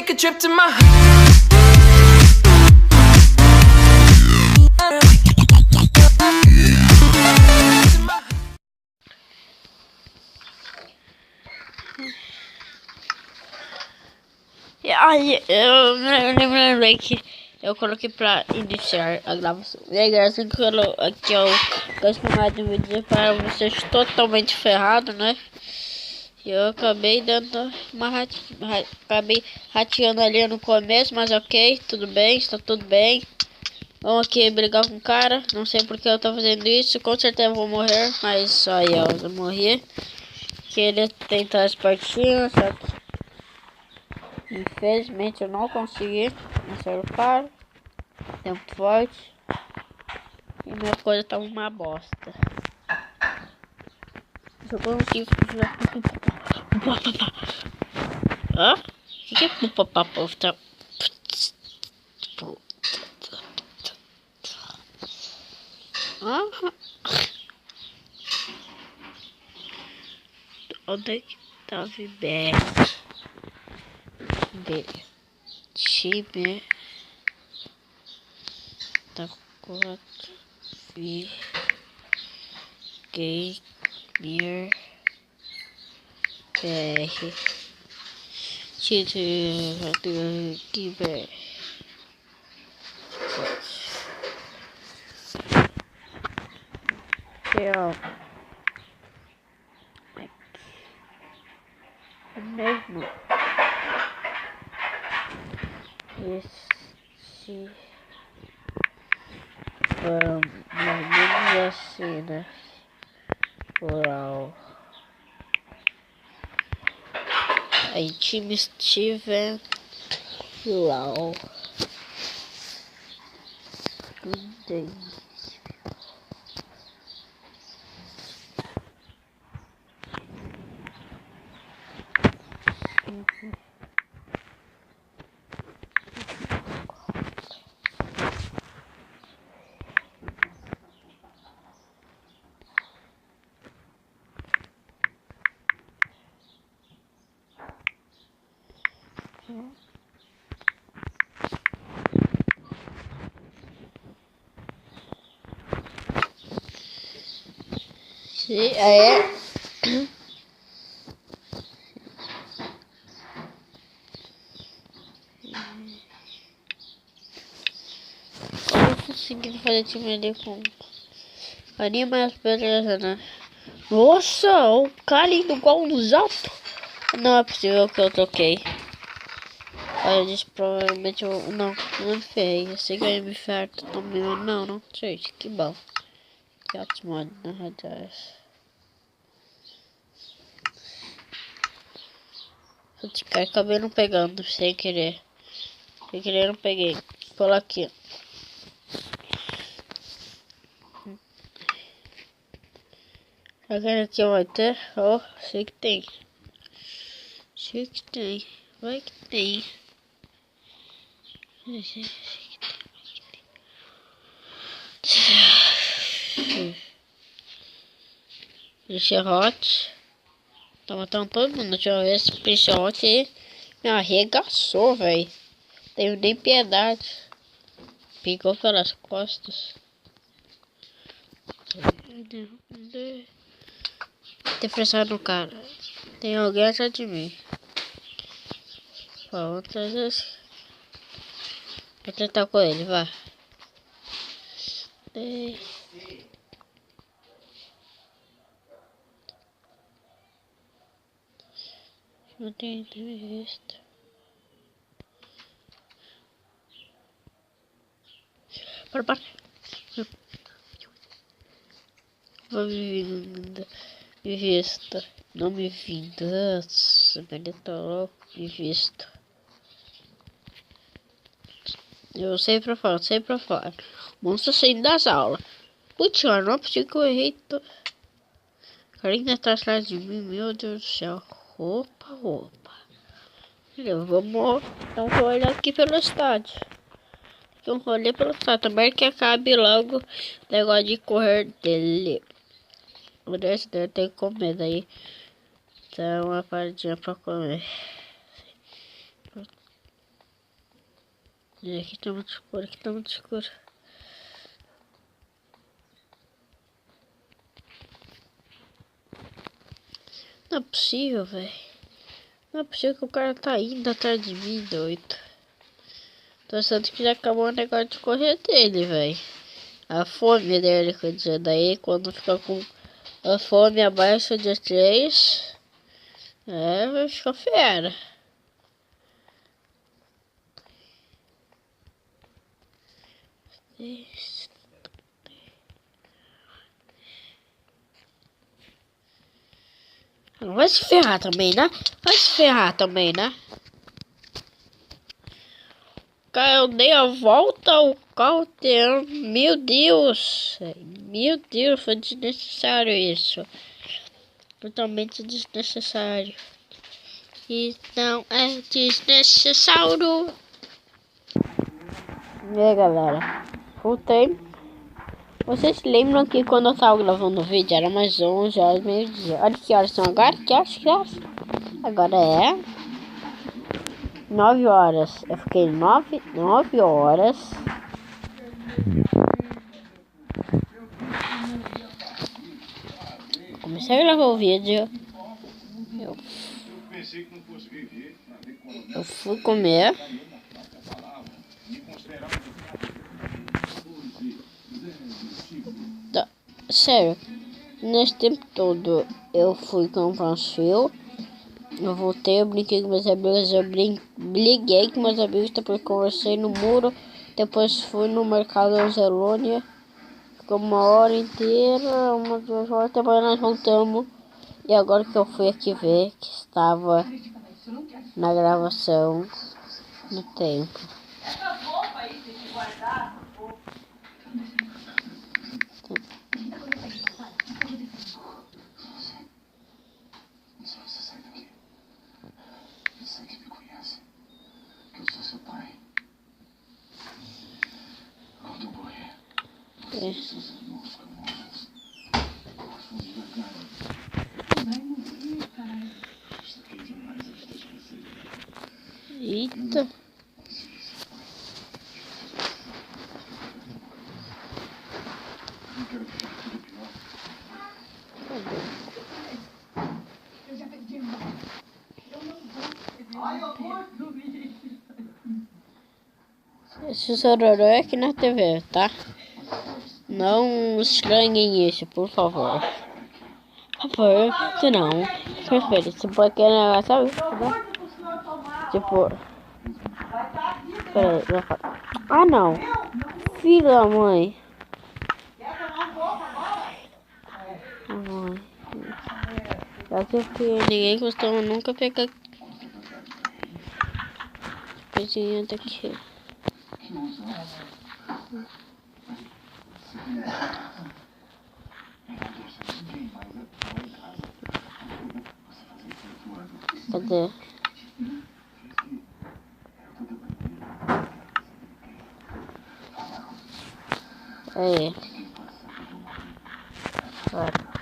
take a trip to my E aí, eu me lembrei que eu coloquei pra iniciar a gravação. E aí, galera, assim que aqui é o mais um vídeo para vocês totalmente ferrado, né? E eu acabei dando acabei rateando ali no começo, mas ok, tudo bem, está tudo bem. Vamos aqui brigar com o cara, não sei porque eu tô fazendo isso, com certeza eu vou morrer, mas só aí, ó, eu morri. Queria tentar as partidas, só que infelizmente eu não consegui vencer o cara. É muito forte. E minha coisa tá uma bosta. Eu consigo. Hã? O que é papapá? Tá. Onde é que tá o Viber? Time da 4 Gamer BR Título Gamer mesmo esse vamos assim, né? Uau. Aí time Steven Uau. Sim, é. Eu consegui fazer time ali com anima as beleza, né? Nossa, o cara indo igual um alto. Não é possível que eu troquei. Olha, disse provavelmente eu não me ferrei. Eu sei que eu ia me ferrar também, mas não, gente, que bom. Que ótimo, na verdade. Esse cara acabei não pegando, sem querer. Sem querer não peguei. Pular aqui. Agora aqui vai ter? Ó, sei que tem. Sei que tem. Vai que tem. Princerote. Tá matando todo mundo. Deixa eu ver esse Princerote aí. Me arregaçou, velho. Tenho nem piedade. Pegou pelas costas. Tem pressão no cara. Tem alguém atrás de mim. Outras vezes. Vou tentar com ele, vai. Não tenho visto. Para. Vou me vista. Não me vinda. Ele tá louco. Me vista. Eu sempre falo. Monstro saindo das aulas. Putz, não é possível que eu errei. O cara ainda tá atrás de mim, meu Deus do céu. Roupa. Vamos dar um rolê aqui pelo estádio. Um rolê pelo estádio. Também que acabe logo o negócio de correr dele. O resto dele tem que comer daí. Então uma paradinha pra comer. Aqui tá muito escuro, aqui tá muito escuro. Não é possível, velho. Não é possível que o cara tá indo atrás de mim, doido. Tô achando que já acabou o negócio de correr dele, velho. A fome dele, quer dizer, daí quando fica com a fome abaixo de 3, vai ficar fera. Não vai se ferrar também, né? Vai se ferrar também, né? Cara, eu dei a volta ao carro. Meu Deus! Meu Deus, foi desnecessário isso. Totalmente desnecessário. Então é desnecessário. E aí, galera? Voltei. Vocês lembram que quando eu tava gravando o vídeo era mais 11 horas, meio-dia. Olha que horas são agora? Que horas? Agora é 9 horas. Eu fiquei 9 horas. Comecei a gravar o vídeo. Eu fui comer. Sério, nesse tempo todo eu fui comprar um fio. Eu voltei, eu brinquei com meus amigos, briguei com meus amigos, depois conversei no muro, depois fui no mercado Angelônia, ficou uma hora inteira, umas 2 horas, depois nós voltamos. E agora que eu fui aqui ver, que estava na gravação no tempo. Eita. Esse sororô é aqui na TV, tá? Não estranhem isso, por favor. Por favor, se não. Perfeito, tipo aquele negócio, sabe? Tipo. Peraí, eu falo. Ah, não. Filho da mãe. Mãe. Já que ninguém costuma nunca pegar coisinha daqui. Cadê? Aí. Claro.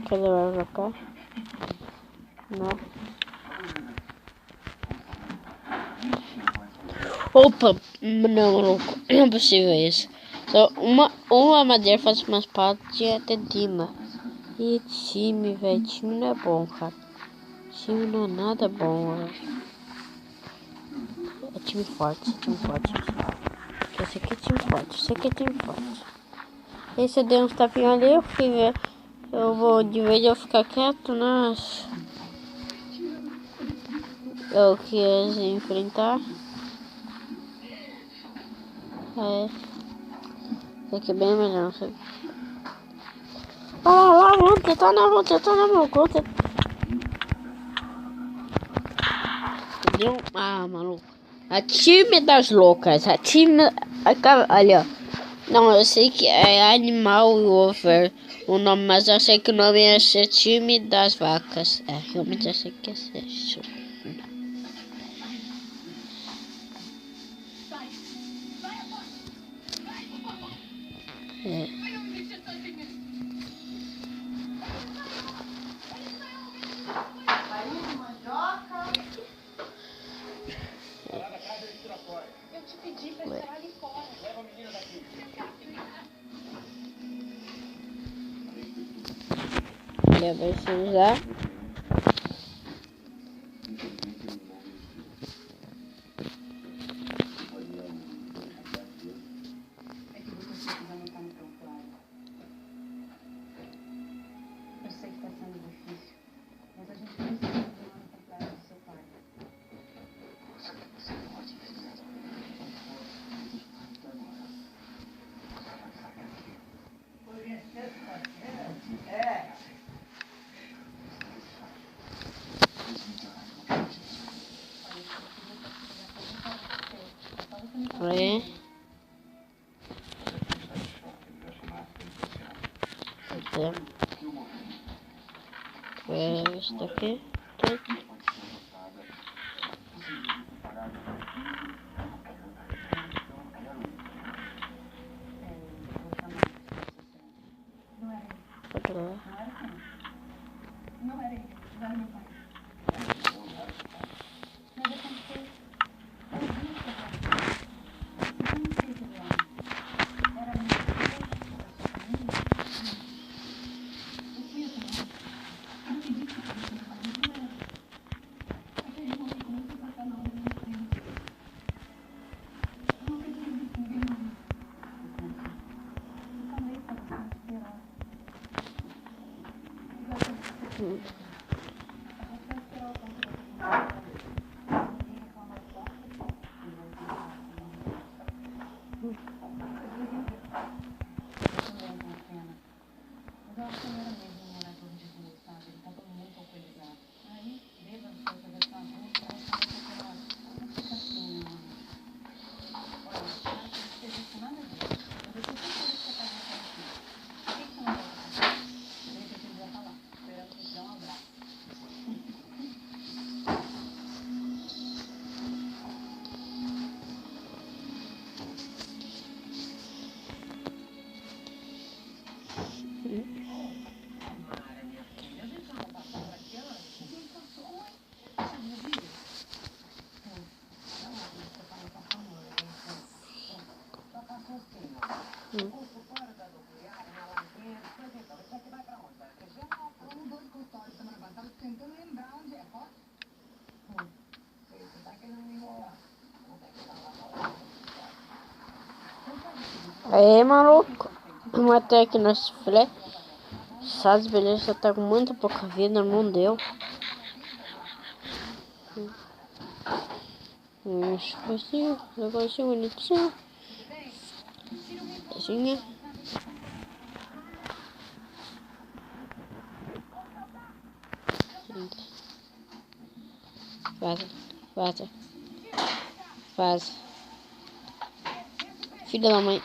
Cadê o pra cá? Não. Opa! Não, louco. Não é possível isso. Só uma madeira faz umas patas de até Dima. E time, velho. Time não é bom, cara. Time não é nada bom, velho. É time forte, time forte. Esse aqui é time forte, esse aqui é time forte. Esse eu dei uns tapinhos ali, eu fui ver. Eu vou, de vez de eu ficar quieto, mas eu quis enfrentar. Isso aqui é bem melhor, não sei. Olha lá, vamos tentar na mão, conta. Entendeu? Ah, maluco. A time das loucas, a time... Ali, ó. Não, eu sei que é Animal Over o nome, mas eu sei que o nome é ser time das vacas. É, realmente eu sei que é isso. É. Eu te pedi pra esperar ali fora. Leva a menina daqui. Vai sujar. É que você precisa não estar no tão claro. Eu sei que está sendo difícil, mas a gente precisa de uma temporária do seu pai. Você pode vir. Aí. Isso aqui. Outro lá. Não era ele, não era meu pai. Mas aconteceu. Eu vi o que aconteceu. Eu não sei o que era. Era meu Deus, da sua família. Eu fui até lá. Eu não pedi que você fosse meu pai, mas não era. Aquele homem começou a passar na hora da minha frente. Eu não acredito nisso, ninguém não. Eu falei pra você não esperar. Vai esperar o tempo da mas eu acho que ele era mesmo um morador de rua, sabe? Ele estava muito alcoolizado. Aí, bêbado, foi atravessar a rua e começou a ficar assim, não. Olha, eu acho que não teve nada disso. Mas eu tenho certeza que você está aqui. Por que você não volta pra casa? De repente ele já tá lá, esperando você te dar um abraço. Aí, maluco. Vamos até aqui no suflé. Essas belezas já tá com muito pouca vida, não deu. Negocinho bonitinho. Assim, Vaza. Filha da mãe.